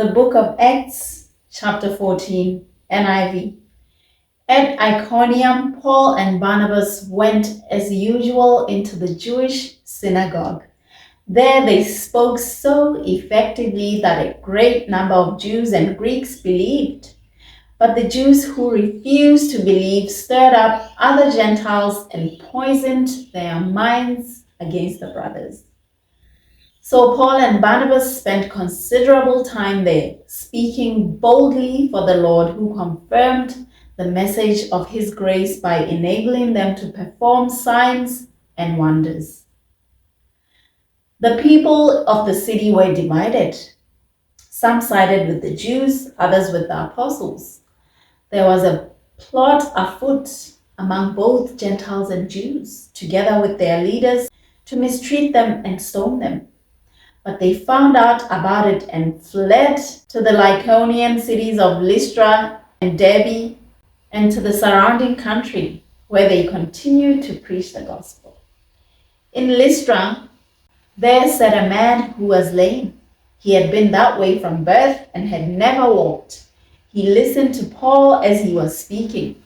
The book of Acts, chapter 14, NIV. At Iconium, Paul and Barnabas went as usual into the Jewish synagogue. There they spoke so effectively that a great number of Jews and Greeks believed. But the Jews who refused to believe stirred up other Gentiles and poisoned their minds against the brothers. So Paul and Barnabas spent considerable time there, speaking boldly for the Lord, who confirmed the message of his grace by enabling them to perform signs and wonders. The people of the city were divided. Some sided with the Jews, others with the apostles. There was a plot afoot among both Gentiles and Jews, together with their leaders, to mistreat them and stone them. But they found out about it and fled to the Lycaonian cities of Lystra and Derbe and to the surrounding country, where they continued to preach the gospel. In Lystra, there sat a man who was lame. He had been that way from birth and had never walked. He listened to Paul as he was speaking.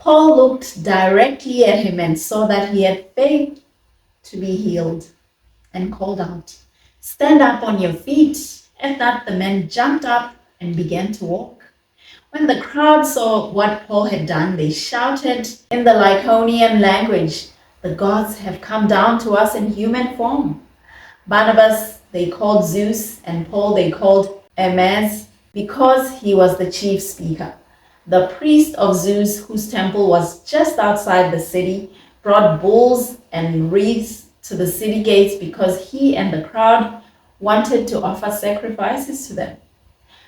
Paul looked directly at him and saw that he had faith to be healed, and called out, "Stand up on your feet." At that, the man jumped up and began to walk. When the crowd saw what Paul had done, they shouted in the Lycaonian language, "The gods have come down to us in human form." Barnabas they called Zeus, and Paul they called Amidst, because he was the chief speaker. The priest of Zeus, whose temple was just outside the city, brought bulls and wreaths to the city gates because he and the crowd wanted to offer sacrifices to them.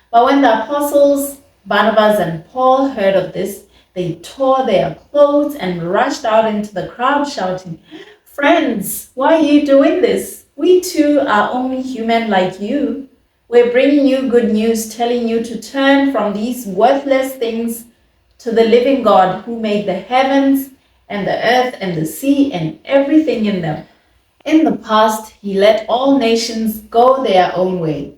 But when the apostles Barnabas and Paul heard of this, they tore their clothes and rushed out into the crowd shouting, "Friends, why are you doing this? We too are only human like you. We're bringing you good news, telling you to turn from these worthless things to the living God who made the heavens and the earth and the sea and everything in them. In the past, he let all nations go their own way.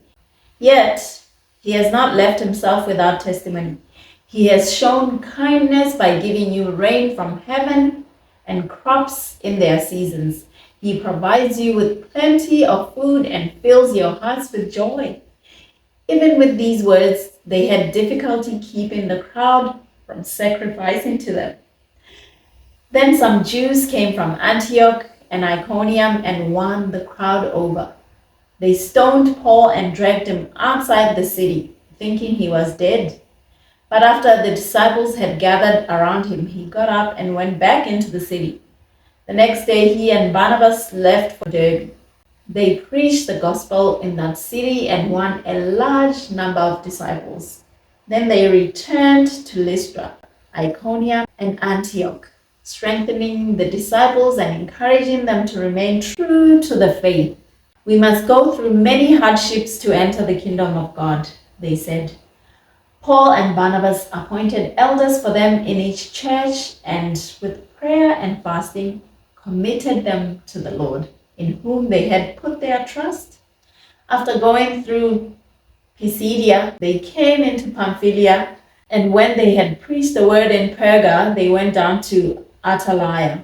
Yet, he has not left himself without testimony. He has shown kindness by giving you rain from heaven and crops in their seasons. He provides you with plenty of food and fills your hearts with joy." Even with these words, they had difficulty keeping the crowd from sacrificing to them. Then some Jews came from Antioch and Iconium and won the crowd over. They stoned Paul and dragged him outside the city, thinking he was dead. But after the disciples had gathered around him, he got up and went back into the city. The next day, he and Barnabas left for Derbe. They preached the gospel in that city and won a large number of disciples. Then they returned to Lystra, Iconium, and Antioch, strengthening the disciples and encouraging them to remain true to the faith. "We must go through many hardships to enter the kingdom of God," they said. Paul and Barnabas appointed elders for them in each church, and with prayer and fasting committed them to the Lord, in whom they had put their trust. After going through Pisidia, they came into Pamphylia, and when they had preached the word in Perga, they went down to Attalia.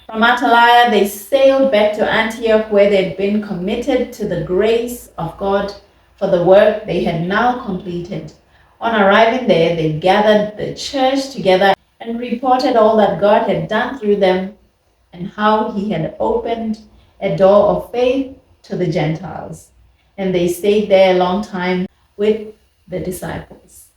From Attalia, they sailed back to Antioch, where they'd been committed to the grace of God for the work they had now completed. On arriving there, they gathered the church together and reported all that God had done through them and how he had opened a door of faith to the Gentiles. And they stayed there a long time with the disciples.